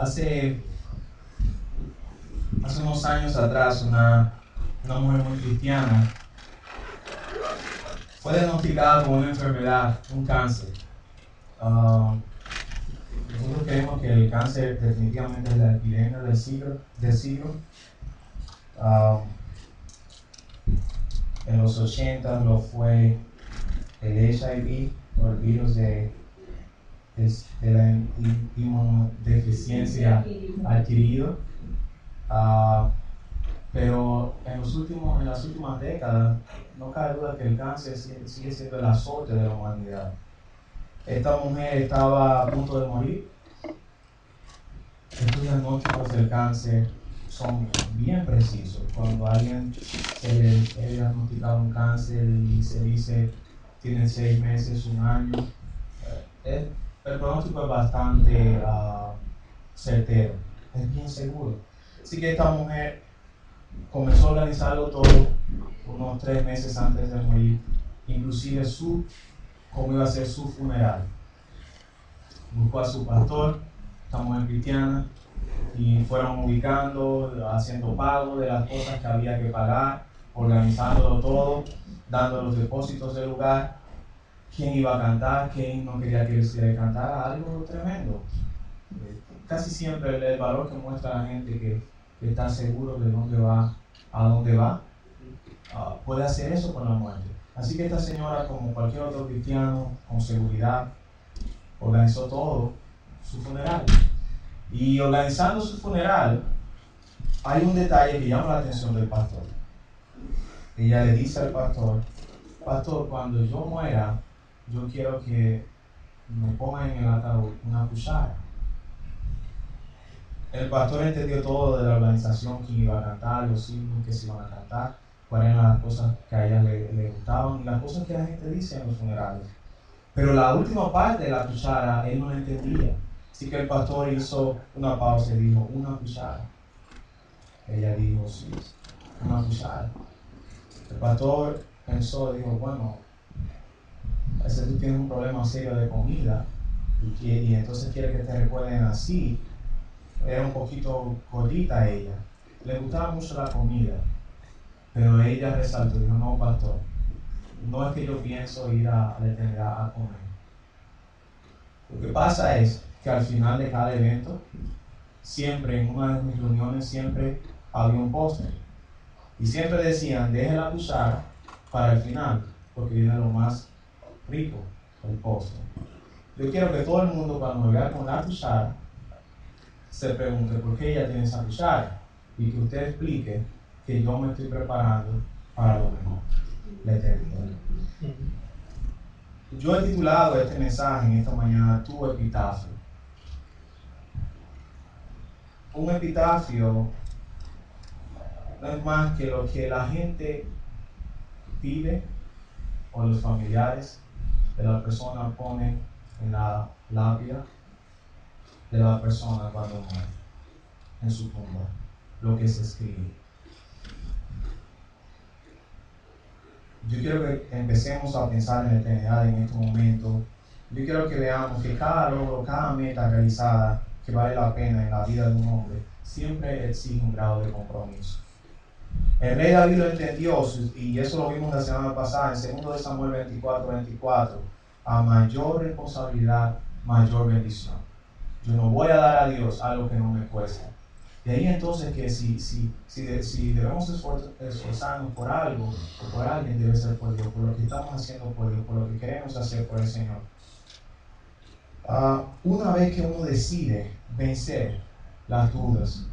Hace unos años atrás, una mujer muy cristiana fue diagnosticada con una enfermedad, un cáncer. Nosotros creemos que el cáncer definitivamente es la epidemia del siglo. En los 80 lo fue el HIV, o el virus de la inmunodeficiencia adquirido. Pero en las últimas décadas, no cabe duda que el cáncer sigue siendo el azote de la humanidad. Esta mujer estaba a punto de morir. Estos diagnósticos del cáncer son bien precisos. Cuando a alguien se le ha diagnosticado un cáncer y se dice tiene 6 meses, 1 año, el pronóstico es bastante certero, es bien seguro. Así que esta mujer comenzó a organizarlo todo unos 3 meses antes de morir, inclusive cómo iba a ser su funeral. Buscó a su pastor, esta mujer cristiana, y fueron ubicando, haciendo pago de las cosas que había que pagar, organizándolo todo, dando los depósitos del lugar, quién iba a cantar, quién no quería que se cantara, algo tremendo. Casi siempre el valor que muestra la gente que está seguro de dónde va, a dónde va, puede hacer eso con la muerte. Así que esta señora, como cualquier otro cristiano, con seguridad, organizó todo su funeral. Y organizando su funeral, hay un detalle que llama la atención del pastor. Ella le dice al pastor: pastor, cuando yo muera, yo quiero que me pongan en el ataúd una cuchara. El pastor entendió todo de la organización, quién iba a cantar, los himnos que se iban a cantar, cuáles eran las cosas que a ella le gustaban y las cosas que la gente dice en los funerales. Pero la última parte de la cuchara, él no la entendía. Así que el pastor hizo una pausa y dijo: una cuchara. Ella dijo: sí, una cuchara. El pastor pensó, dijo: bueno, a veces tú tienes un problema serio de comida y entonces quiere que te recuerden así. Era un poquito gordita ella, le gustaba mucho la comida, pero ella resaltó, dijo: no, pastor, no es que yo pienso ir a la eternidad a comer. Lo que pasa es que al final de cada evento, siempre en una de mis reuniones, siempre había un postre. Y siempre decían: deje la cuchara para el final, porque viene lo más rico, el postre. Yo quiero que todo el mundo, cuando me vea con la cuchara, se pregunte por qué ella tiene esa cuchara y que usted explique que yo me estoy preparando para lo mejor, la eternidad. Yo he titulado este mensaje en esta mañana: tu epitafio. Un epitafio no es más que lo que la gente pide o los familiares de la persona ponen en la lápida de la persona cuando muere, en su tumba, lo que se escribe. Yo quiero que empecemos a pensar en la eternidad en este momento. Yo quiero que veamos que cada logro, cada meta realizada que vale la pena en la vida de un hombre, siempre exige un grado de compromiso. El rey David lo entendió, y eso lo vimos la semana pasada en 2 Samuel 24:24. A mayor responsabilidad, mayor bendición. Yo no voy a dar a Dios algo que no me cuesta. De ahí entonces que si debemos esforzarnos por algo o por alguien, debe ser por Dios, por lo que estamos haciendo por Dios, por lo que queremos hacer por el Señor. Una vez que uno decide vencer las dudas,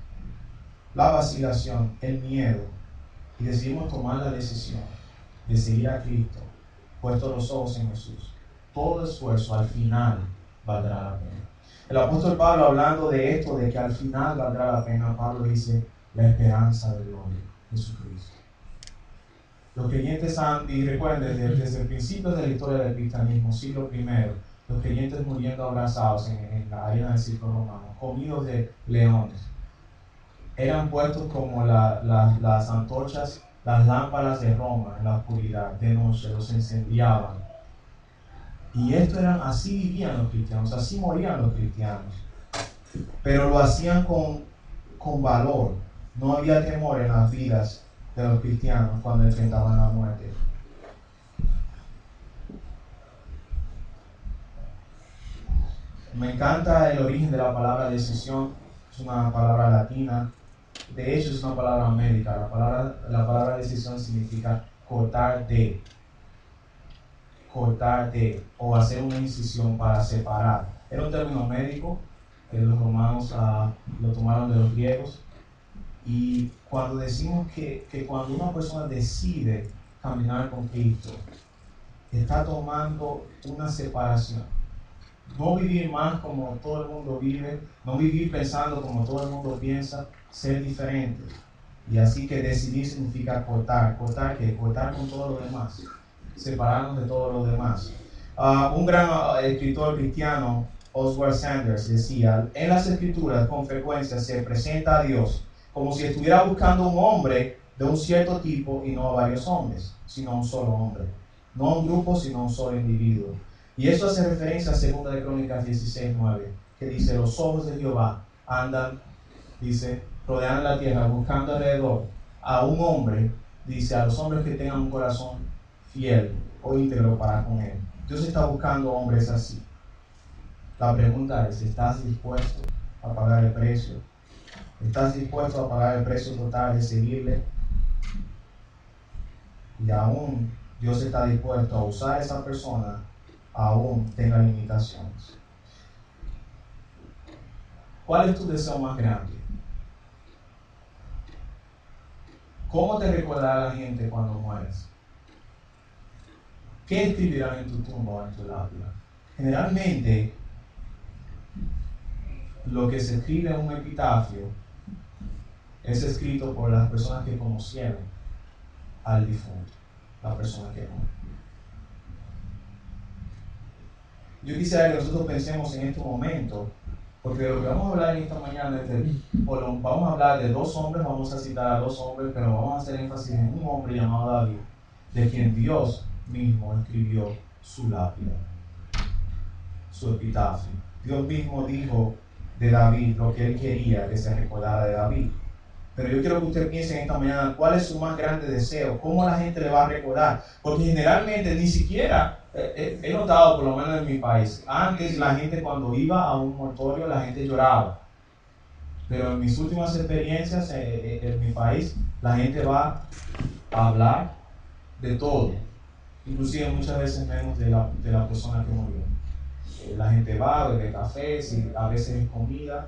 la vacilación, el miedo, y decidimos tomar la decisión de seguir a Cristo, puesto los ojos en Jesús, todo esfuerzo al final valdrá la pena. El apóstol Pablo, hablando de esto, de que al final valdrá la pena, Pablo dice: la esperanza de gloria, Jesucristo. Los creyentes y recuerden, desde el principio de la historia del cristianismo, siglo I, los creyentes muriendo abrazados en la arena del circo romano, comidos de leones, eran puestos como las antorchas, las lámparas de Roma en la oscuridad, de noche, los incendiaban. Y así vivían los cristianos, así morían los cristianos. pero lo hacían con valor. No había temor en las vidas de los cristianos cuando enfrentaban la muerte. Me encanta el origen de la palabra decisión. Es una palabra latina. De hecho, es una palabra médica. La palabra decisión significa cortar de, o hacer una incisión para separar. Era un término médico que los romanos lo tomaron de los griegos. Y cuando decimos que cuando una persona decide caminar con Cristo, está tomando una separación. No vivir más como todo el mundo vive, no vivir pensando como todo el mundo piensa, ser diferente. Y así que decidir significa cortar. ¿Cortar qué? Cortar con todo lo demás. Separarnos de todo lo demás. Un gran escritor cristiano, Oswald Sanders, decía: en las escrituras con frecuencia se presenta a Dios como si estuviera buscando un hombre de un cierto tipo y no a varios hombres, sino a un solo hombre. No a un grupo, sino a un solo individuo. Y eso hace referencia a 2 de Crónicas 16:9, que dice: los ojos de Jehová andan, dice, rodean la tierra, buscando alrededor a un hombre, dice, a los hombres que tengan un corazón fiel o íntegro para con él. Dios está buscando hombres así. La pregunta es: ¿estás dispuesto a pagar el precio? ¿Estás dispuesto a pagar el precio total de seguirle? Y aún Dios está dispuesto a usar a esa persona, aún tenga limitaciones. ¿Cuál es tu deseo más grande? ¿Cómo te recordará la gente cuando mueres? ¿Qué escribirán en tu tumba o en tu lápida? Generalmente, lo que se escribe en un epitafio es escrito por las personas que conocieron al difunto, la persona que muere. Yo quisiera que nosotros pensemos en este momento, porque lo que vamos a hablar en esta mañana vamos a hablar de dos hombres, vamos a citar a dos hombres, pero vamos a hacer énfasis en un hombre llamado David, de quien Dios mismo escribió su lápida, su epitafio. Dios mismo dijo de David lo que él quería que se recordara de David. Pero yo quiero que usted piense en esta mañana cuál es su más grande deseo, cómo la gente le va a recordar, porque generalmente ni siquiera he notado, por lo menos en mi país, antes la gente cuando iba a un mortorio la gente lloraba, pero en mis últimas experiencias en mi país la gente va a hablar de todo, inclusive muchas veces menos de la persona que murió. La gente va a beber café, a veces es comida.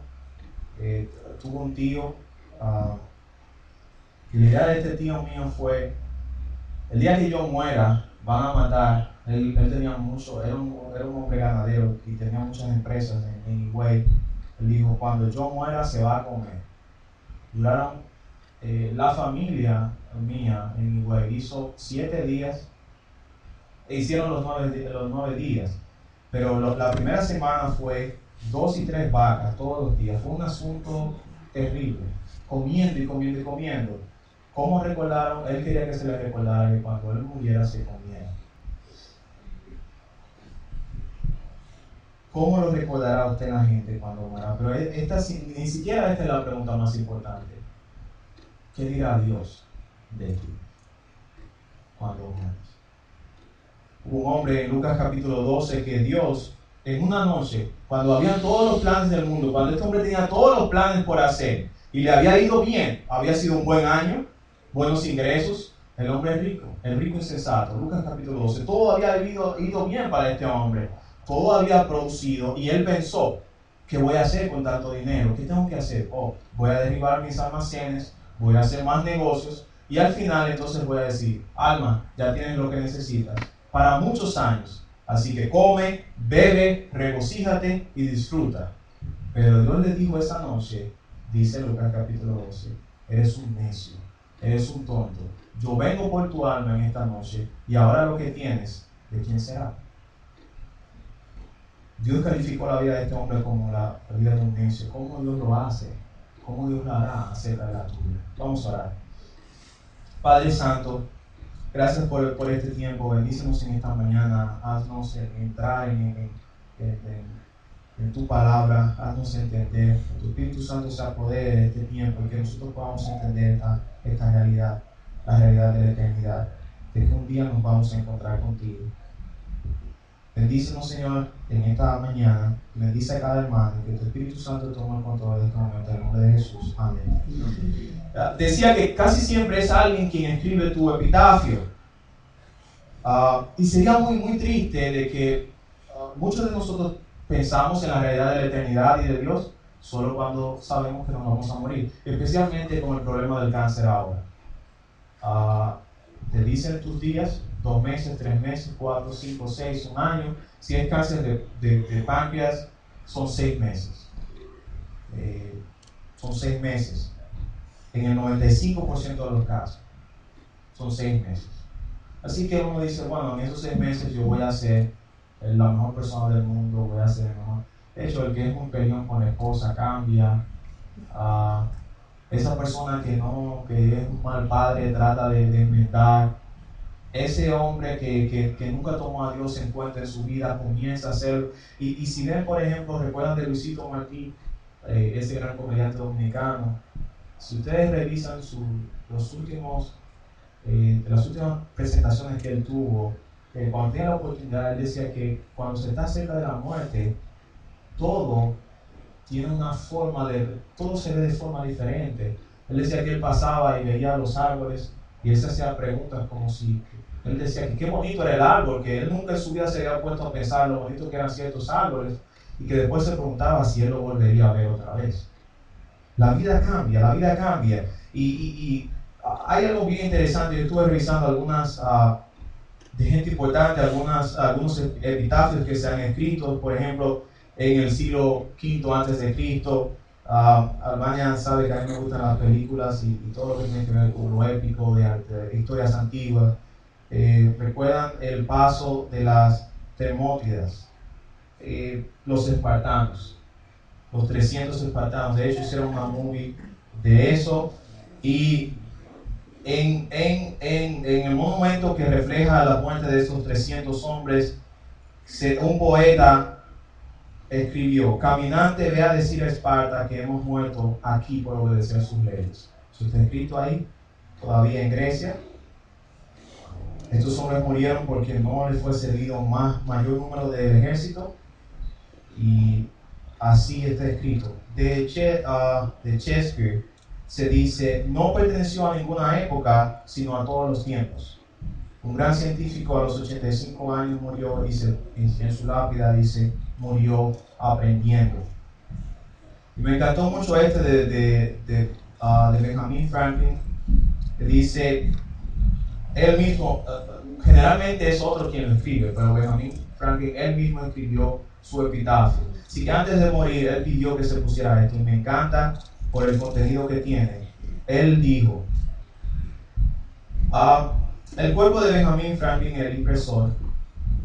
Tuve un tío, y la idea de este tío mío fue: el día que yo muera van a matar. Él tenía mucho, era un hombre ganadero y tenía muchas empresas en Higüey. Él dijo: cuando yo muera se va a comer. Duraron, la familia mía en Higüey hizo 7 días, hicieron los 9 días, pero la primera semana fue 2 y 3 vacas todos los días. Fue un asunto terrible, comiendo y comiendo y comiendo. ¿Cómo recordaron? Él quería que se le recordara que cuando él muriera se comiera. ¿Cómo lo recordará usted la gente cuando muera? Pero ni siquiera esta es la pregunta más importante. ¿Qué dirá Dios de ti cuando mueras? Hubo un hombre en Lucas capítulo 12 que Dios, en una noche, cuando habían todos los planes del mundo, cuando este hombre tenía todos los planes por hacer y le había ido bien, había sido un buen año, buenos ingresos, el hombre es rico, el rico insensato, Lucas capítulo 12, todo había ido bien para este hombre, todo había producido y él pensó: ¿qué voy a hacer con tanto dinero? ¿Qué tengo que hacer? Voy a derribar mis almacenes, voy a hacer más negocios y al final entonces voy a decir: Alma, ya tienes lo que necesitas para muchos años, así que come, bebe, regocíjate y disfruta. Pero Dios le dijo esa noche, dice Lucas capítulo 12, eres un necio, eres un tonto. Yo vengo por tu alma en esta noche y ahora lo que tienes, ¿de quién será? Dios calificó la vida de este hombre como la vida de un necio. ¿Cómo Dios lo hace? ¿Cómo Dios lo hará acerca de la tuya? Vamos a orar. Padre Santo, gracias por este tiempo. Bendícenos en esta mañana. Haznos entrar en en tu palabra, haznos entender, que tu Espíritu Santo se apodere de este tiempo y que nosotros podamos entender esta realidad, la realidad de la eternidad, de que un día nos vamos a encontrar contigo. Bendícenos, Señor, en esta mañana. Bendice a cada hermano, que tu Espíritu Santo tome el control de este momento, en el nombre de Jesús. Amén. Decía que casi siempre es alguien quien escribe tu epitafio. Y sería muy triste de que muchos de nosotros pensamos en la realidad de la eternidad y de Dios solo cuando sabemos que nos vamos a morir, especialmente con el problema del cáncer ahora. Te dicen tus días, 2 meses, 3 meses, 4, 5, 6, un año. Si es cáncer de páncreas, son 6 meses. Son 6 meses. En el 95% de los casos, son 6 meses. Así que uno dice, bueno, en esos 6 meses yo voy a ser la mejor persona del mundo, voy a ser el mejor. De hecho, el que es un peleón con la esposa cambia. Esa persona que es un mal padre trata de enmendar. Ese hombre que nunca tomó a Dios en cuenta en su vida comienza a hacerlo. Y si ven, por ejemplo, recuerdan de Luisito Martí, ese gran comediante dominicano. Si ustedes revisan las últimas presentaciones que él tuvo, cuando tenía la oportunidad, él decía que cuando se está cerca de la muerte, todo tiene una todo se ve de forma diferente. Él decía que él pasaba y veía los árboles y él se hacía preguntas como si, él decía que qué bonito era el árbol, que él nunca en su vida se había puesto a pensar lo bonito que eran ciertos árboles y que después se preguntaba si él lo volvería a ver otra vez. La vida cambia. Y hay algo bien interesante. Yo estuve revisando algunas de gente importante, algunos epitafios que se han escrito, por ejemplo, en el siglo V antes de Cristo. Albania sabe que a mí me gustan las películas y todo lo que tiene que ver con lo épico de historias antiguas. Recuerdan el paso de las Termópilas, los espartanos, los 300 espartanos. De hecho, hicieron una movie de eso. Y en el monumento que refleja la muerte de esos 300 hombres, un poeta escribió: caminante, ve a decir a Esparta que hemos muerto aquí por obedecer sus leyes. Eso está escrito ahí, todavía en Grecia. Estos hombres murieron porque no les fue servido mayor número del ejército, y así está escrito. De Shakespeare se dice: no perteneció a ninguna época, sino a todos los tiempos. Un gran científico a los 85 años murió, dice, en su lápida dice: murió aprendiendo. Y me encantó mucho de Benjamin Franklin, que dice, él mismo, generalmente es otro quien lo escribe, pero Benjamin Franklin, él mismo escribió su epitafio. Así que antes de morir, él pidió que se pusiera esto, y me encanta por el contenido que tiene. Él dijo, el cuerpo de Benjamin Franklin, el impresor,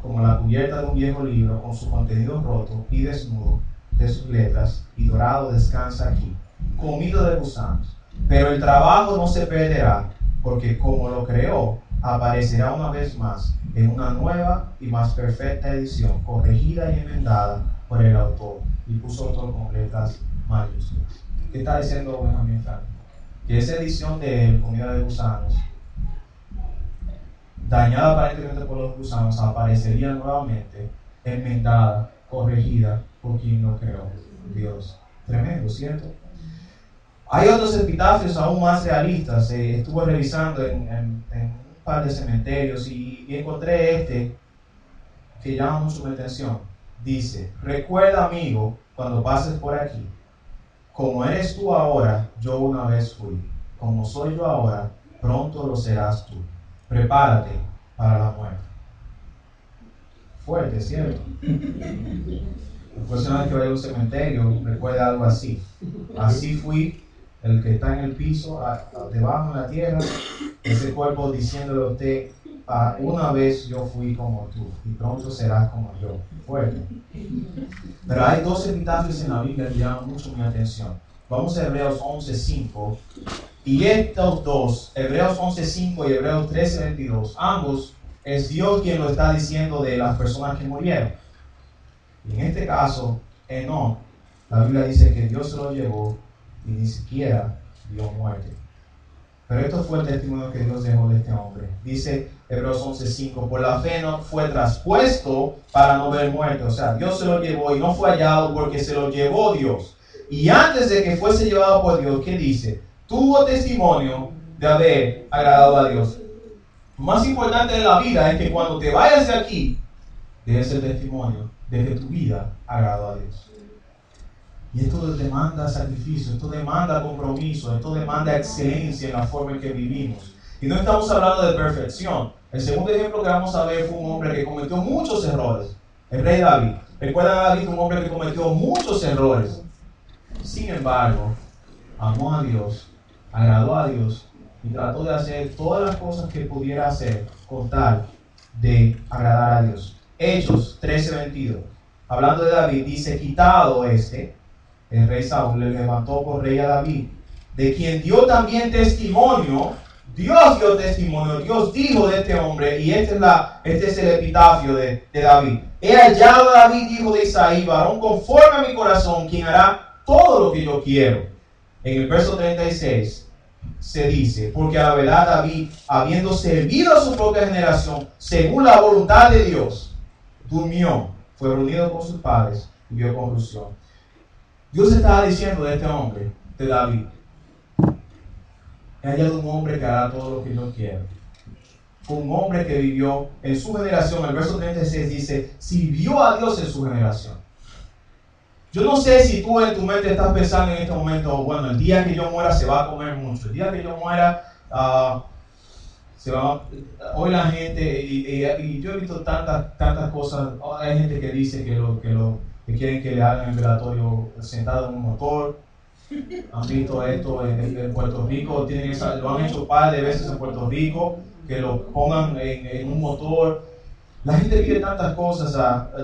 como la cubierta de un viejo libro, con su contenido roto y desnudo de sus letras y dorado, descansa aquí, comido de gusanos. Pero el trabajo no se perderá, porque como lo creó, aparecerá una vez más en una nueva y más perfecta edición, corregida y enmendada por el autor. Y puso autor con letras mayúsculas. ¿Qué está diciendo Benjamin Franklin? Que esa edición de Comida de Gusanos, dañada aparentemente por los gusanos, aparecería nuevamente, enmendada, corregida por quien lo creó, Dios. Tremendo, ¿cierto? Hay otros epitafios aún más realistas. Estuve revisando en un par de cementerios y encontré este que llama mucho mi atención. Dice: recuerda, amigo, cuando pases por aquí, como eres tú ahora, yo una vez fui. Como soy yo ahora, pronto lo serás tú. Prepárate para la muerte. Fuerte, ¿cierto? La próxima vez que vaya a un cementerio, recuerda algo así. Así fui, el que está en el piso, debajo en la tierra, ese cuerpo diciéndole a usted: una vez yo fui como tú y pronto serás como yo. Fuerte. Pero hay 2 epitafios en la Biblia que llaman mucho mi atención. Vamos a Hebreos 11:5. Y estos dos, Hebreos 11:5 y Hebreos 13:22, ambos es Dios quien lo está diciendo de las personas que murieron. Y en este caso, Enoc, la Biblia dice que Dios se lo llevó y ni siquiera dio muerte. Pero esto fue el testimonio que Dios dejó de este hombre. Dice Hebreos 11:5, por la fe no fue traspuesto para no ver muerte. O sea, Dios se lo llevó y no fue hallado porque se lo llevó Dios. Y antes de que fuese llevado por Dios, ¿qué dice? Tuvo testimonio de haber agradado a Dios. Lo más importante en la vida es que cuando te vayas de aquí, dejes el testimonio de que tu vida agradó a Dios. Y esto demanda sacrificio, esto demanda compromiso, esto demanda excelencia en la forma en que vivimos. Y no estamos hablando de perfección. El segundo ejemplo que vamos a ver fue un hombre que cometió muchos errores. El rey David. Recuerdan a David, un hombre que cometió muchos errores. Sin embargo, amó a Dios, agradó a Dios y trató de hacer todas las cosas que pudiera hacer con tal de agradar a Dios. Hechos 13:22. Hablando de David, dice, quitado el rey Saúl le levantó por rey a David, de quien dio también testimonio. Dios dio testimonio, Dios dijo de este hombre, y este es el epitafio de David. He hallado a David, hijo de Isaí, varón conforme a mi corazón, quien hará todo lo que yo quiero. En el verso 36 se dice, porque a la verdad David, habiendo servido a su propia generación, según la voluntad de Dios, durmió, fue reunido con sus padres y vio corrupción. Dios estaba diciendo de este hombre, de David, he hallado un hombre que hará todo lo que yo quiero. Fue un hombre que vivió en su generación. El verso 36 dice, sirvió a Dios en su generación. Yo no sé si tú en tu mente estás pensando en este momento, bueno, el día que yo muera se va a comer mucho. El día que yo muera, hoy la gente, y yo he visto tantas cosas. Hay gente que dice que quieren que le hagan el velatorio sentado en un motor. Han visto esto en Puerto Rico, lo han hecho un par de veces en Puerto Rico, que lo pongan en un motor. La gente pide tantas cosas.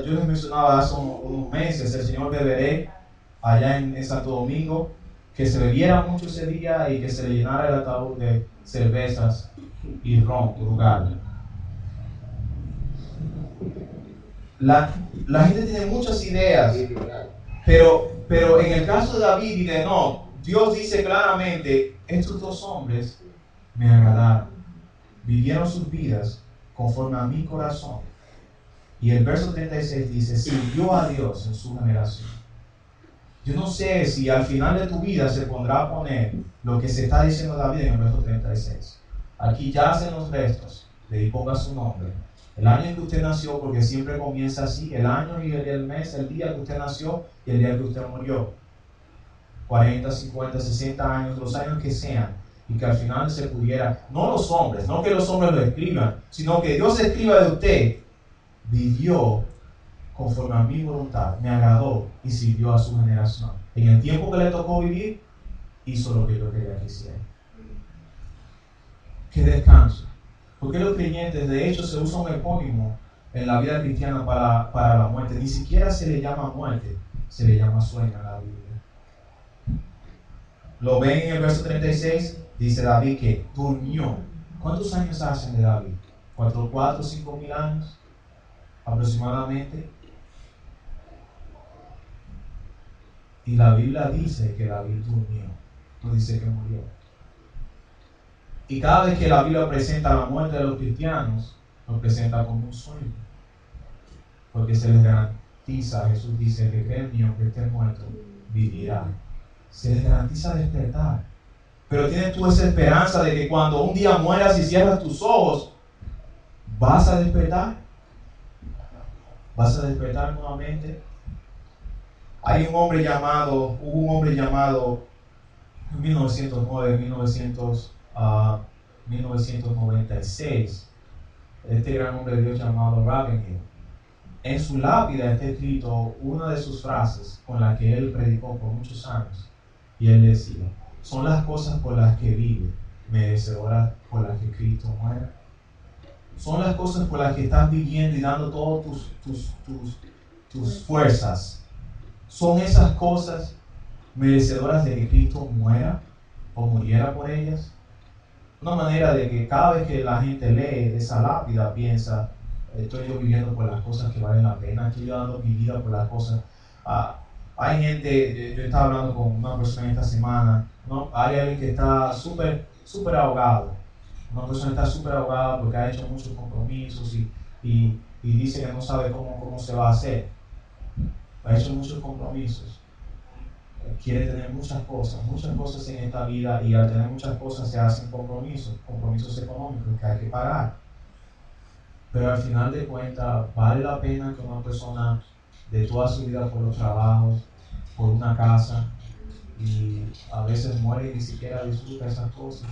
Yo les mencionaba hace unos meses el señor Beberé allá en Santo Domingo, que se bebiera mucho ese día y que se le llenara el ataúd de cervezas y ron, Uruguay. La gente tiene muchas ideas, pero en el caso de David y de Enoc, Dios dice claramente, estos dos hombres me agradaron, vivieron sus vidas conforme a mi corazón. Y el verso 36 dice, sirvió a Dios en su generación. Yo no sé si al final de tu vida se pondrá a poner lo que se está diciendo David en el verso 36. Aquí yacen los restos, le di ponga su nombre. El año en que usted nació, porque siempre comienza así, el año y el mes, el día que usted nació y el día que usted murió. 40, 50, 60 años, los años que sean, y que al final se pudiera, no los hombres, no que los hombres lo escriban, sino que Dios escriba de usted, vivió conforme a mi voluntad, me agradó y sirvió a su generación. En el tiempo que le tocó vivir, hizo lo que yo quería que hiciera. ¡Qué descanso! Porque los creyentes, de hecho, se usa un epónimo en la vida cristiana para la muerte. Ni siquiera se le llama muerte, se le llama sueño en la Biblia. Lo ven en el verso 36, dice David que durmió. ¿Cuántos años hacen de David? ¿4, 5 mil años? Aproximadamente. Y la Biblia dice que David durmió, no dice que murió. Y cada vez que la Biblia presenta la muerte de los cristianos, lo presenta como un sueño, porque se les garantiza, Jesús dice que cree en mí, aunque esté muerto, vivirá. Se les garantiza despertar. Pero tienes tú esa esperanza de que cuando un día mueras y cierras tus ojos, vas a despertar. ¿Vas a despertar nuevamente? Hubo un hombre llamado en 1996, este gran hombre de Dios llamado Ravenhill. En su lápida está escrito una de sus frases con la que él predicó por muchos años. Y él decía, son las cosas por las que vive, merecedoras por las que Cristo muera. Son las cosas por las que estás viviendo y dando todas tus fuerzas. Son esas cosas merecedoras de que Cristo muera o muriera por ellas. Una manera de que cada vez que la gente lee esa lápida piensa, estoy yo viviendo por las cosas que valen la pena, estoy yo dando mi vida por las cosas. Hay gente, yo estaba hablando con una persona esta semana, ¿no? Hay alguien que está súper ahogado. Una persona está súper ahogada porque ha hecho muchos compromisos y dice que no sabe cómo se va a hacer. Ha hecho muchos compromisos. Quiere tener muchas cosas en esta vida, y al tener muchas cosas se hacen compromisos económicos que hay que pagar. Pero al final de cuentas, vale la pena que una persona de toda su vida por los trabajos, por una casa, y a veces muere y ni siquiera disfruta esas cosas.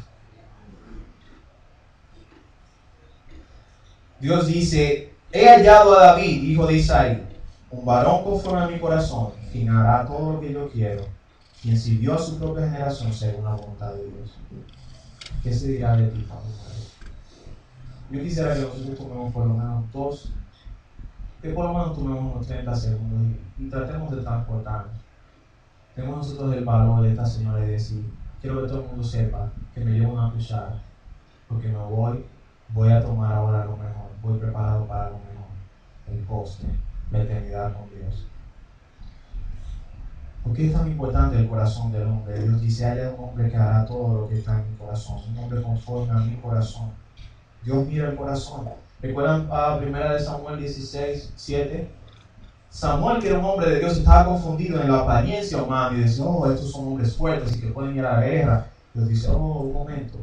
Dios dice: he hallado a David, hijo de Isaí, un varón conforme a mi corazón, quien hará todo lo que yo quiero, quien sirvió a su propia generación según la voluntad de Dios. ¿Qué se dirá de ti, familia? Yo quisiera que nosotros tomemos por lo menos unos 30 segundos y tratemos de transportarnos. Tenemos nosotros el valor de esta señora y decir: quiero que todo el mundo sepa que me llevo una cuchara, porque me voy a tomar ahora lo mejor, voy preparado para lo mejor, el postre, la eternidad con Dios. ¿Por qué es tan importante el corazón del hombre? Dios dice: hay un hombre que hará todo lo que está en mi corazón, un hombre conforme a mi corazón. Dios mira el corazón. ¿Recuerdan a 1 Samuel 16:7? Samuel, que era un hombre de Dios, estaba confundido en la apariencia humana y decía: oh, estos son hombres fuertes y que pueden ir a la guerra. Dios dice: oh, un momento,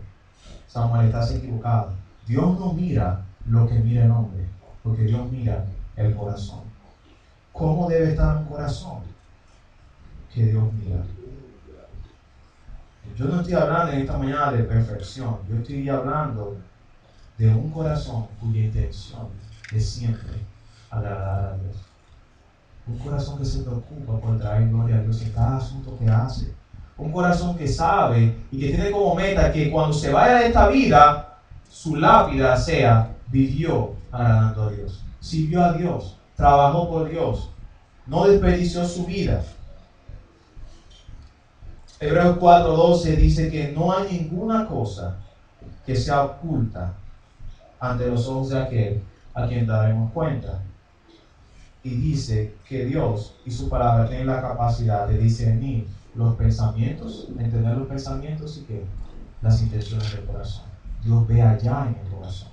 Samuel, estás equivocado. Dios no mira lo que mira el hombre, porque Dios mira el corazón. ¿Cómo debe estar un corazón que Dios mira? Yo no estoy hablando en esta mañana de perfección, yo estoy hablando de un corazón cuya intención es siempre agradar a Dios. Un corazón que se preocupa por traer gloria a Dios en cada asunto que hace. Un corazón que sabe y que tiene como meta que cuando se vaya de esta vida, su lápida sea: vivió agradando a Dios, sirvió a Dios, trabajó por Dios, no desperdició su vida. Hebreos 4:12 dice que no hay ninguna cosa que sea oculta ante los ojos de aquel a quien daremos cuenta. Y dice que Dios y su palabra tienen la capacidad de discernir los pensamientos, entender los pensamientos y que las intenciones del corazón. Dios ve allá en el corazón.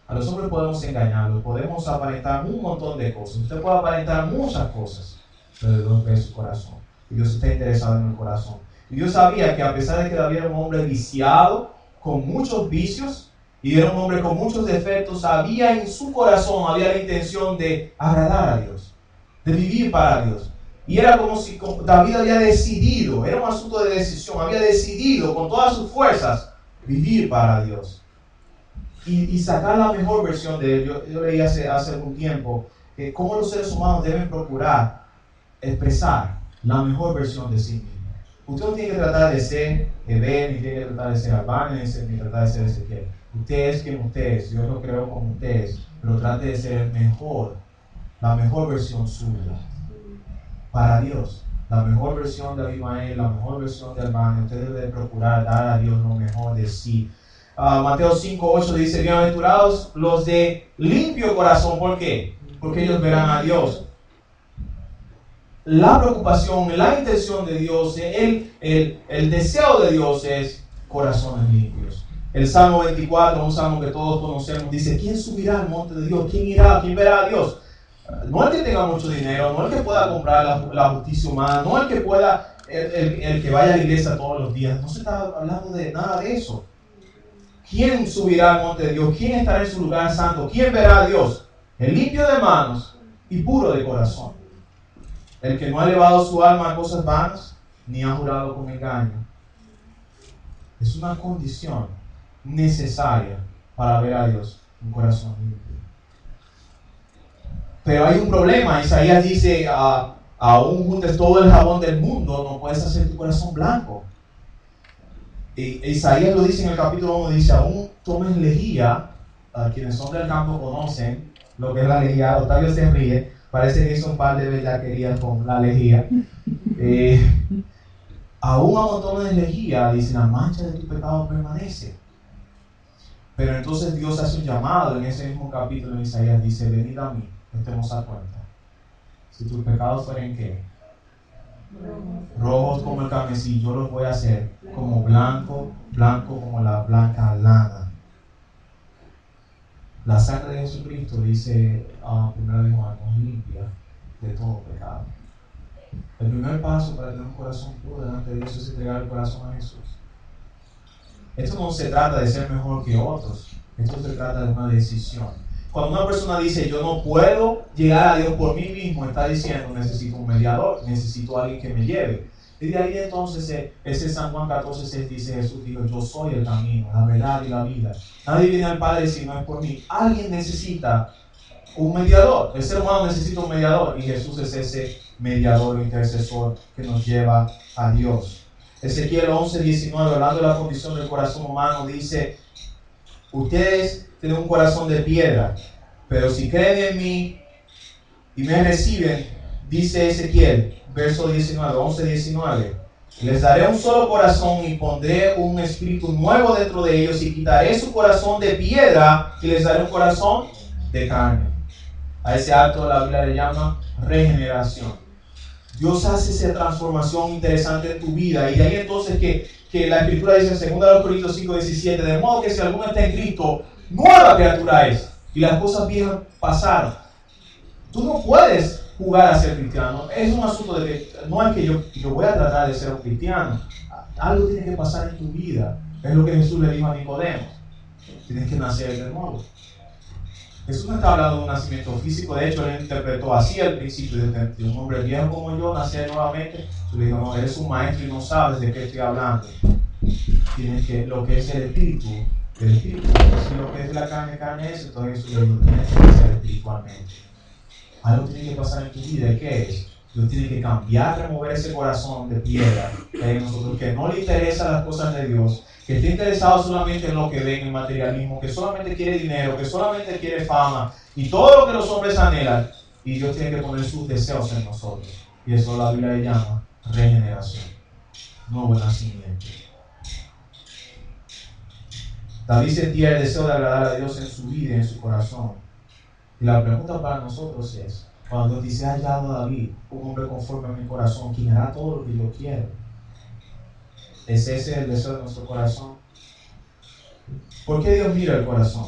A los hombres podemos engañarlos, podemos aparentar un montón de cosas. Usted puede aparentar muchas cosas, pero Dios ve su corazón. Y Dios está interesado en el corazón. Y Dios sabía que a pesar de que David era un hombre viciado, con muchos vicios, y era un hombre con muchos defectos, había en su corazón, había la intención de agradar a Dios, de vivir para Dios. Y era como si David había decidido, era un asunto de decisión, había decidido con todas sus fuerzas vivir para Dios. Y sacar la mejor versión de él. Yo leí hace algún tiempo que cómo los seres humanos deben procurar expresar la mejor versión de sí mismos. Usted no tiene que tratar de ser Eben, ni tiene que tratar de ser Albano, ni tratar de ser Ezequiel. Usted es quien usted es, Dios lo creó como usted es, pero trate de ser el mejor, la mejor versión suya para Dios. La mejor versión de Abimael, la mejor versión de Albano. Usted debe procurar dar a Dios lo mejor de sí. Mateo 5:8 dice: bienaventurados los de limpio corazón. ¿Por qué? Porque ellos verán a Dios. La preocupación, la intención de Dios, el deseo de Dios es corazones limpios. El Salmo 24, un salmo que todos conocemos, dice: ¿quién subirá al monte de Dios? ¿Quién irá? ¿Quién verá a Dios? No el que tenga mucho dinero, no el que pueda comprar la justicia humana, no el que pueda, el que vaya a la iglesia todos los días. No se está hablando de nada de eso. ¿Quién subirá al monte de Dios? ¿Quién estará en su lugar santo? ¿Quién verá a Dios? El limpio de manos y puro de corazón. El que no ha elevado su alma a cosas vanas, ni ha jurado con engaño. Es una condición necesaria para ver a Dios, un corazón limpio. Pero hay un problema. Isaías dice: aún juntes todo el jabón del mundo, no puedes hacer tu corazón blanco. Isaías lo dice en el capítulo 1, dice: aún tomes lejía. Quienes son del campo conocen lo que es la lejía. Octavio se ríe, parece que hizo un par de bellaquerías con la lejía. Aún amontones de lejía, dice: la mancha de tu pecado permanece. Pero entonces Dios hace un llamado en ese mismo capítulo en Isaías, dice: venid a mí, estemos a cuenta. Si tus pecados fueren ¿qué? Rojos como el carmesí, yo los voy a hacer como blanco, blanco como la blanca lana. La sangre de Jesucristo, dice 1 Juan, nos limpia de todo pecado. El primer paso para tener un corazón puro delante de Dios es entregar el corazón a Jesús. Esto no se trata de ser mejor que otros, esto se trata de una decisión. Cuando una persona dice yo no puedo llegar a Dios por mí mismo, está diciendo necesito un mediador, necesito a alguien que me lleve. Y de ahí entonces ese San Juan 14:6 dice Jesús dijo yo soy el camino, la verdad y la vida. Nadie viene al Padre si no es por mí. Alguien necesita un mediador, el ser humano necesita un mediador y Jesús es ese mediador o intercesor que nos lleva a Dios. Ezequiel 11:19, hablando de la condición del corazón humano, dice ustedes tienen un corazón de piedra, pero si creen en mí y me reciben, dice Ezequiel, verso 19, 11:19, les daré un solo corazón y pondré un espíritu nuevo dentro de ellos y quitaré su corazón de piedra y les daré un corazón de carne. A ese acto la Biblia le llama regeneración. Dios hace esa transformación interesante en tu vida y de ahí entonces que la Escritura dice en 2 Corintios 5:17, de modo que si alguno está en Cristo, nueva criatura es y las cosas viejas pasaron. Tú no puedes jugar a ser cristiano. Es un asunto de que no es que yo voy a tratar de ser un cristiano. Algo tiene que pasar en tu vida. Es lo que Jesús le dijo a Nicodemo. Tienes que nacer de nuevo. Jesús no está hablando de un nacimiento físico. De hecho, él interpretó así al principio de un hombre viejo como yo nacer nuevamente. Yo le digo, no, eres un maestro y no sabes de qué estoy hablando. Tienes que, lo que es el espíritu. Si lo que es la carne es, entonces Jesús le dijo, tienes que nacer espiritualmente. Algo tiene que pasar en tu vida. ¿Y qué es? Dios tiene que cambiar, remover ese corazón de piedra que hay en nosotros, que no le interesan las cosas de Dios, que está interesado solamente en lo que ve, en el materialismo, que solamente quiere dinero, que solamente quiere fama y todo lo que los hombres anhelan. Y Dios tiene que poner sus deseos en nosotros. Y eso la Biblia le llama regeneración, nuevo nacimiento. David sentía el deseo de agradar a Dios en su vida y en su corazón. Y la pregunta para nosotros es, cuando Dios dice, ha hallado a David, un hombre conforme a mi corazón, quien hará todo lo que yo quiero. ¿Es ese el deseo de nuestro corazón? ¿Por qué Dios mira el corazón?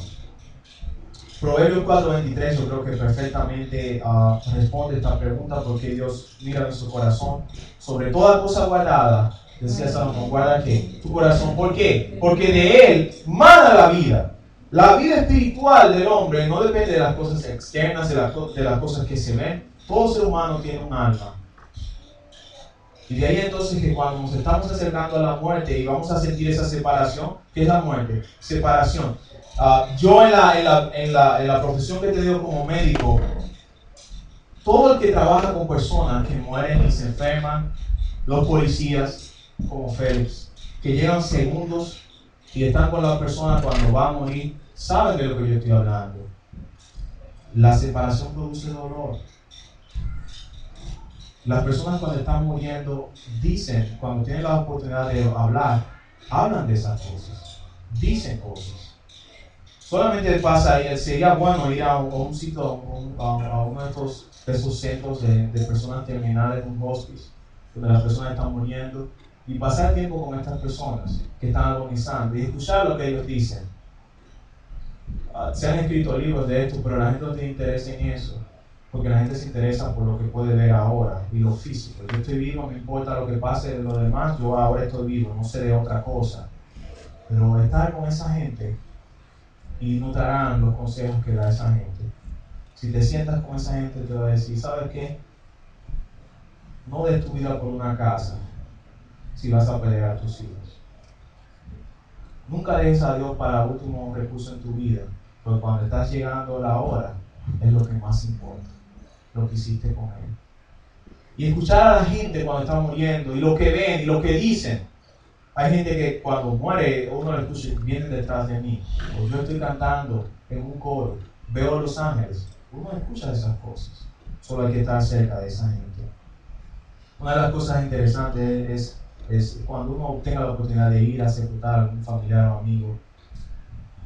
Proverbios 4:23 yo creo que perfectamente responde esta pregunta, porque Dios mira nuestro corazón. Sobre toda cosa guardada, decía Salomón, guarda ¿qué? Tu corazón. ¿Por qué? Porque de él mana la vida. La vida espiritual del hombre no depende de las cosas externas, de las cosas que se ven. Todo ser humano tiene un alma. Y de ahí entonces que cuando nos estamos acercando a la muerte y vamos a sentir esa separación, ¿qué es la muerte? Separación. Yo en la profesión que he tenido como médico, todo el que trabaja con personas que mueren y se enferman, los policías como Félix, que llegan segundos y están con la persona cuando va a morir, saben de lo que yo estoy hablando. La separación produce dolor. Las personas cuando están muriendo dicen, cuando tienen la oportunidad de hablar, hablan de esas cosas, dicen cosas. Solamente pasa ahí, sería bueno ir a un sitio, a uno de esos centros de personas terminales, un hospice, donde las personas están muriendo, y pasar tiempo con estas personas que están agonizando y escuchar lo que ellos dicen. Se han escrito libros de esto, pero la gente no tiene interés en eso, porque la gente se interesa por lo que puede ver ahora y lo físico. Yo estoy vivo, me importa lo que pase de lo demás, yo ahora estoy vivo, no sé de otra cosa. Pero estar con esa gente y notarán los consejos que da esa gente. Si te sientas con esa gente, te va a decir, ¿sabes qué? No des tu vida por una casa si vas a pelear a tus hijos. Nunca dejes a Dios para último recurso en tu vida, porque cuando estás llegando a la hora, es lo que más importa, lo que hiciste con Él. Y escuchar a la gente cuando está muriendo, y lo que ven, y lo que dicen. Hay gente que cuando muere, uno lo escucha y vienen detrás de mí. O yo estoy cantando en un coro, veo a los ángeles. Uno escucha esas cosas. Solo hay que estar cerca de esa gente. Una de las cosas interesantes es cuando uno tenga la oportunidad de ir a sepultar a algún familiar o amigo,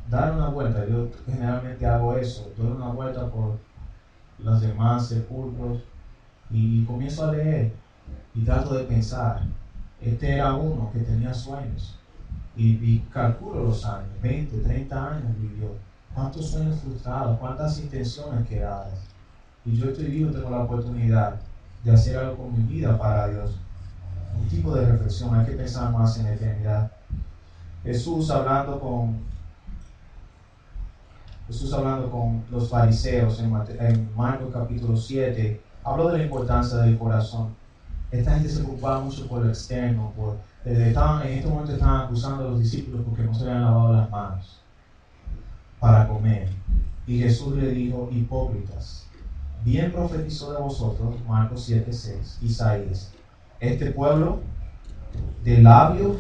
dar una vuelta. Yo generalmente hago eso, doy una vuelta por los demás sepulcros y comienzo a leer Y trato de pensar, este era uno que tenía sueños. Y calculo los años, 20, 30 años vivió. ¿Cuántos sueños frustrados? ¿Cuántas intenciones quedadas? Y yo estoy vivo, tengo la oportunidad de hacer algo con mi vida para Dios. Un tipo de reflexión, hay que pensar más en la eternidad. Jesús hablando con los fariseos en Marcos capítulo 7, habló de la importancia del corazón. Esta gente se preocupaba mucho por lo externo, en este momento estaban acusando a los discípulos porque no se habían lavado las manos para comer. Y Jesús le dijo, hipócritas, bien profetizó de vosotros, Marcos 7:6, Isaías, este pueblo de labios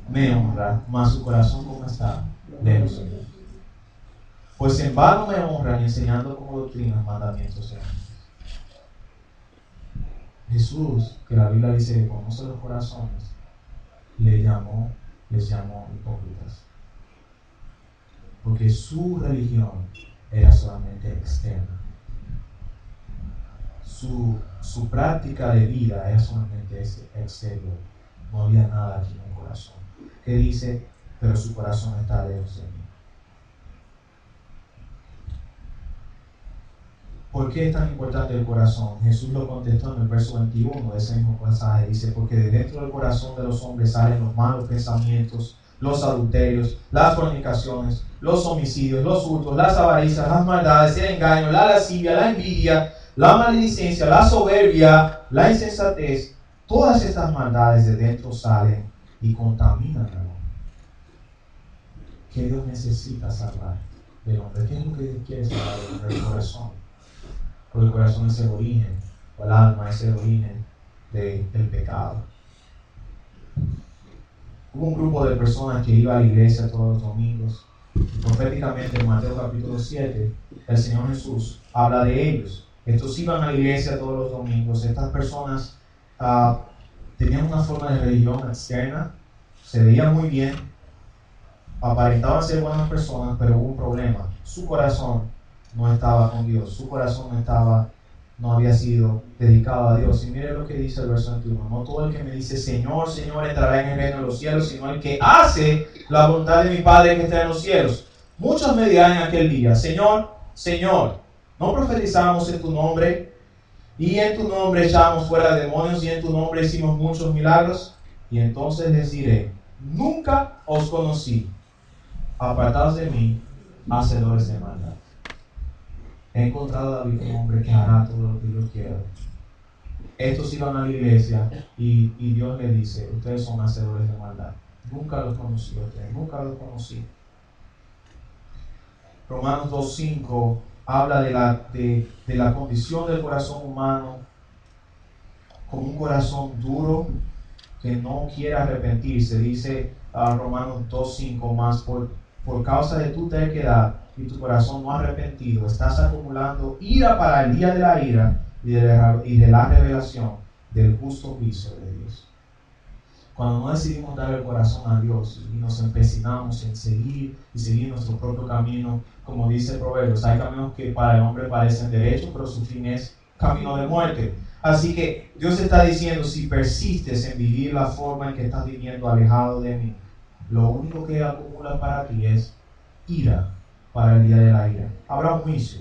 me honra, mas su corazón ¿cómo está? Lejos de mí. Pues en vano me honran enseñando como doctrinas mandamientos de hombres. Jesús, que la Biblia dice que conoce los corazones, les llamó hipócritas. Porque su religión era solamente externa. Su práctica de vida era solamente exterior. No había nada aquí en el corazón. Que dice, pero su corazón está lejos de mí. ¿Por qué es tan importante el corazón? Jesús lo contestó en el verso 21 de ese mismo pasaje. Dice, porque de dentro del corazón de los hombres salen los malos pensamientos, los adulterios, las fornicaciones, los homicidios, los hurtos, las avaricias, las maldades, el engaño, la lascivia, la envidia, la maledicencia, la soberbia, la insensatez. Todas estas maldades de dentro salen y contaminan al hombre. ¿Qué Dios necesita salvar del hombre? ¿Qué es lo que Dios quiere salvar del corazón? Porque el corazón es el origen, o el alma es el origen del pecado. Hubo un grupo de personas que iba a la iglesia todos los domingos. Proféticamente en Mateo capítulo 7, el Señor Jesús habla de ellos. Estos iban a la iglesia todos los domingos. Estas personas tenían una forma de religión externa, se veían muy bien, aparentaban ser buenas personas, pero hubo un problema. Su corazón no estaba con Dios, su corazón no había sido dedicado a Dios. Y mire lo que dice el verso 21, no todo el que me dice Señor, Señor entrará en el reino de los cielos, sino el que hace la voluntad de mi Padre que está en los cielos. Muchos me dirán en aquel día, Señor, Señor, ¿no profetizamos en tu nombre? Y en tu nombre echamos fuera demonios y en tu nombre hicimos muchos milagros. Y entonces les diré, nunca os conocí, apartados de mí, hacedores de maldad. He encontrado a David un hombre que hará todo lo que yo quiero. Estos iban a la iglesia y Dios le dice, ustedes son hacedores de maldad. Nunca los conocí a ustedes, nunca los conocí. Romanos 2:5 habla de la condición del corazón humano como un corazón duro que no quiere arrepentirse. Dice Romanos 2:5 más, por causa de tu terquedad y tu corazón no arrepentido, estás acumulando ira para el día de la ira y de la revelación del justo juicio de Dios. Cuando no decidimos dar el corazón a Dios y nos empecinamos en seguir nuestro propio camino, como dice Proverbios, hay caminos que para el hombre parecen derechos, pero su fin es camino de muerte. Así que Dios está diciendo, si persistes en vivir la forma en que estás viviendo alejado de mí, lo único que acumula para ti es ira para el día de la ira. Habrá un juicio,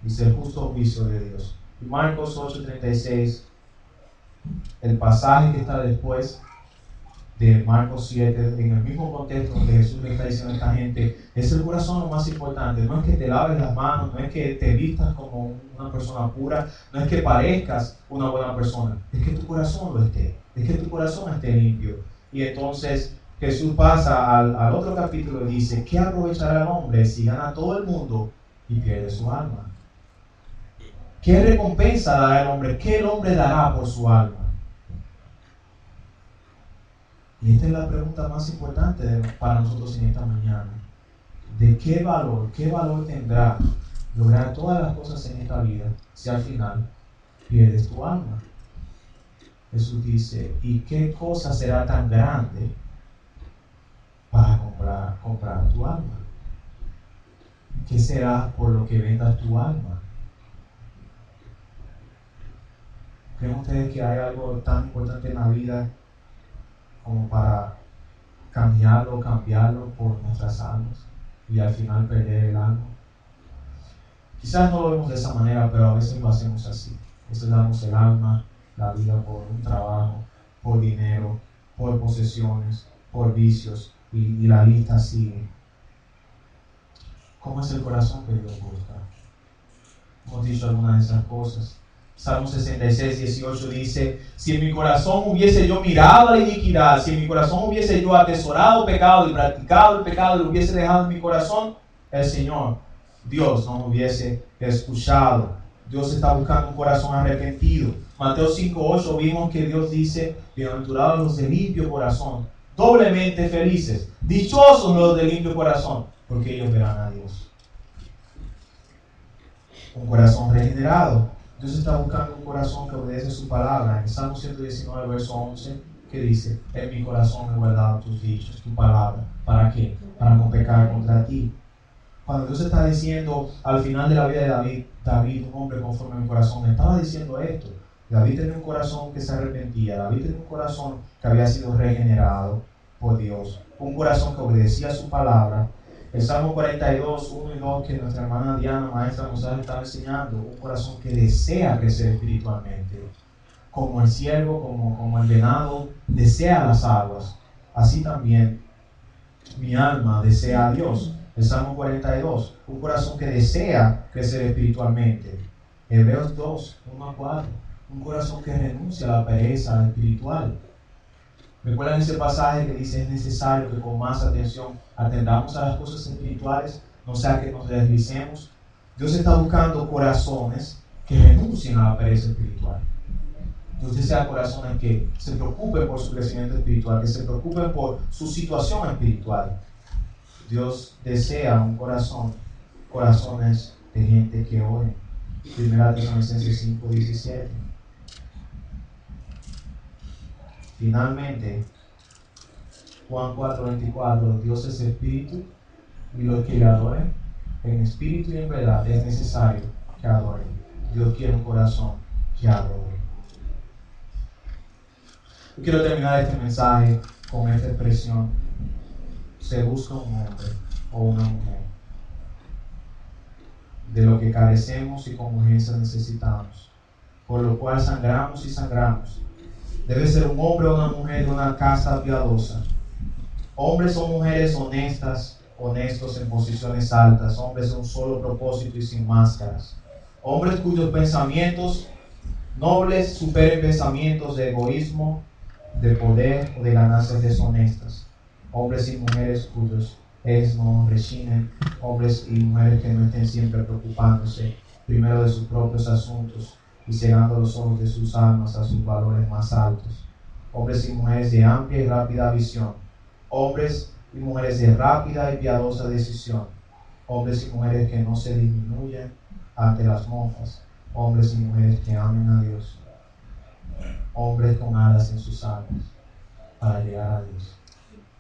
dice el justo juicio de Dios. Y Marcos 8:36, el pasaje que está después de Marcos 7, en el mismo contexto donde Jesús le está diciendo a esta gente, es el corazón lo más importante. No es que te laves las manos, no es que te vistas como una persona pura, no es que parezcas una buena persona, es que tu corazón lo esté, es que tu corazón esté limpio. Y entonces Jesús pasa al otro capítulo y dice, ¿qué aprovechará el hombre si gana todo el mundo y pierde su alma? ¿Qué recompensa dará el hombre? ¿Qué el hombre dará por su alma? Y esta es la pregunta más importante para nosotros en esta mañana. ¿De qué valor tendrá lograr todas las cosas en esta vida si al final pierdes tu alma? Jesús dice, ¿y qué cosa será tan grande para comprar tu alma? ¿Qué será por lo que vendas tu alma? ¿Creen ustedes que hay algo tan importante en la vida como para cambiarlo por nuestras almas y al final perder el alma? Quizás no lo vemos de esa manera, pero a veces lo hacemos así. A veces damos el alma, la vida por un trabajo, por dinero, por posesiones, por vicios, y la lista sigue. ¿Cómo es el corazón que Dios busca? Hemos dicho algunas de esas cosas. Salmo 66, 18 dice: si en mi corazón hubiese yo mirado a la iniquidad, si en mi corazón hubiese yo atesorado pecado y practicado el pecado y lo hubiese dejado en mi corazón, el Señor, Dios, no me hubiese escuchado. Dios está buscando un corazón arrepentido. Mateo 5:8 vimos que Dios dice: bienaventurados los de limpio corazón, doblemente felices, dichosos los de limpio corazón, porque ellos verán a Dios. Un corazón regenerado. Dios está buscando un corazón que obedece su palabra. En Salmo 119, verso 11, que dice: en mi corazón he guardado tus dichos, tu palabra. ¿Para qué? Para no pecar contra ti. Cuando Dios está diciendo al final de la vida de David, un hombre conforme a mi corazón, estaba diciendo esto. David tenía un corazón que se arrepentía. David tenía un corazón que había sido regenerado por Dios. Un corazón que obedecía su palabra. El Salmo 42, 1 y 2, que nuestra hermana Diana, maestra, nos ha estado enseñando, un corazón que desea crecer espiritualmente, como el ciervo, como el venado desea las aguas, así también mi alma desea a Dios. El Salmo 42, un corazón que desea crecer espiritualmente. Hebreos 2, 1 a 4, un corazón que renuncia a la pereza espiritual. ¿Recuerdan ese pasaje que dice: es necesario que con más atención atendamos a las cosas espirituales, no sea que nos deslicemos? Dios está buscando corazones que renuncien a la pereza espiritual. Dios desea corazones que se preocupen por su crecimiento espiritual, que se preocupen por su situación espiritual. Dios desea un corazones de gente que ore. 1 Tesalonicenses 5:17. Finalmente, Juan 4:24, Dios es espíritu, y los que le adoren en espíritu y en verdad es necesario que adoren. Dios quiere un corazón que adore. Yo quiero terminar este mensaje con esta expresión: se busca un hombre o una mujer de lo que carecemos y con urgencia necesitamos, por lo cual sangramos y sangramos. Debe ser un hombre o una mujer de una casa piadosa. Hombres o mujeres honestos en posiciones altas. Hombres de un solo propósito y sin máscaras. Hombres cuyos pensamientos nobles superen pensamientos de egoísmo, de poder o de ganancias deshonestas. Hombres y mujeres cuyos ejes no rechinen. Hombres y mujeres que no estén siempre preocupándose primero de sus propios asuntos y cegando los ojos de sus almas a sus valores más altos. Hombres y mujeres de amplia y rápida visión. Hombres y mujeres de rápida y piadosa decisión. Hombres y mujeres que no se disminuyen ante las mofas. Hombres y mujeres que amen a Dios. Hombres con alas en sus almas para llegar a Dios.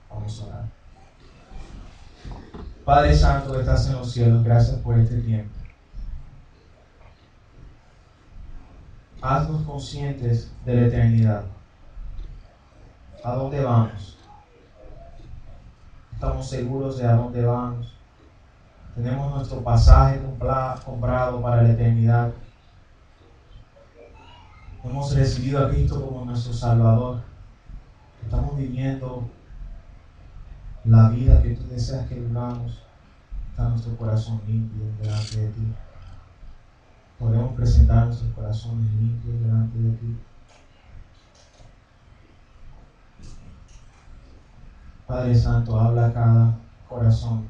Vamos a orar. Padre Santo que estás en los cielos, gracias por este tiempo. Haznos conscientes de la eternidad. ¿A dónde vamos? Estamos seguros de a dónde vamos. Tenemos nuestro pasaje comprado para la eternidad. Hemos recibido a Cristo como nuestro Salvador. Estamos viviendo la vida que tú deseas que vivamos. Está nuestro corazón limpio delante de ti. Podemos presentar nuestros corazones limpios delante de ti. Padre Santo, habla a cada corazón.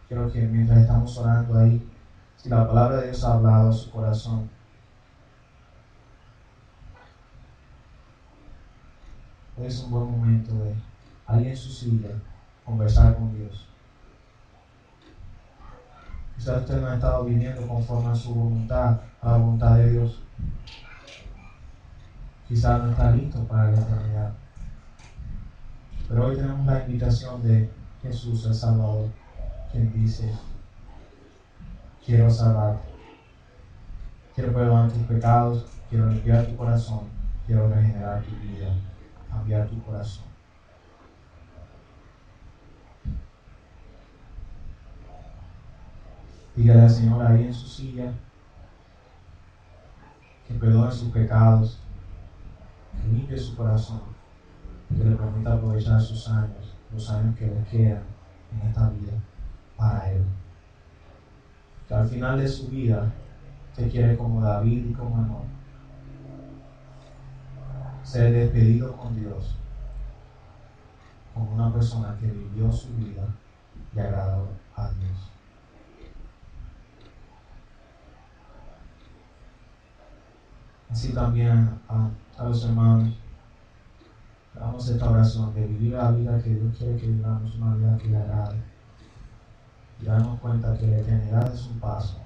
Quiero que mientras estamos orando ahí, si la palabra de Dios ha hablado a su corazón, hoy es un buen momento de ahí en su silla conversar con Dios. Quizás usted no ha estado viviendo conforme a su voluntad, a la voluntad de Dios. Quizás no está listo para la eternidad. Pero hoy tenemos la invitación de Jesús el Salvador, quien dice: quiero salvarte. Quiero perdonar tus pecados, quiero limpiar tu corazón, quiero regenerar tu vida, cambiar tu corazón. Dígale al Señor ahí en su silla que perdone sus pecados, que limpie su corazón, que le permita aprovechar sus años, los años que le quedan en esta vida para Él. Que al final de su vida te quiere como David y como Enoc, ser despedido con Dios, como una persona que vivió su vida y agradó a Dios. Así también a los hermanos, hagamos esta oración de vivir la vida que Dios quiere que vivamos, una vida que le agrade, y darnos cuenta que la eternidad es un paso,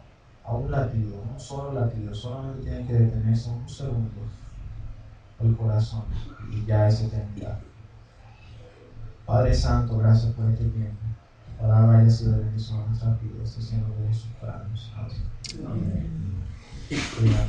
a un latido, un solo latido, solamente tiene que detenerse un segundo el corazón y ya es eternidad. Padre Santo, gracias por este tiempo. Tu palabra haya sido de bendición a nuestras vidas, haciendo de Jesús para nosotros. Amén.